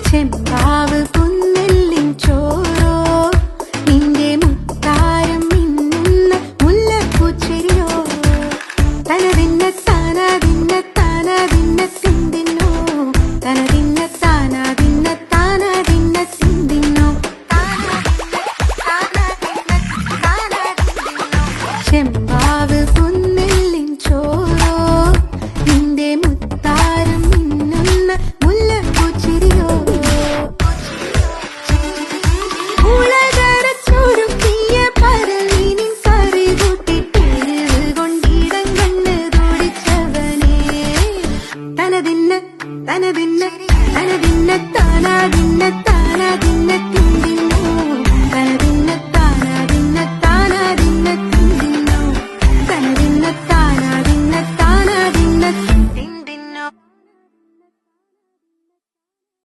ചെമ്പാവ് കുന്നെല്ലിൻ ചോറോ നിന്റെ മുത്താരം മിന്നുന്ന മുല്ലപ്പൂച്ചെരിയോ തനതിന്ന താനാതിന്ന താനാതിന്ന തിന്തിന്നോ തനതിന്ന താനാതിന്ന താനാതിന്ന തിന്തിന്നോ ചെമ്പാവ് കുന്നെല്ലിൻ ചോറോ നിന്റെ മുത്താരം മിന്നുന്ന മുല്ലപ്പൂച്ചെരിയോ തനതിന്ന തനതിന്ന തനതിന്ന താനാതിന്ന താനാതിന്ന തിന്തിന്ന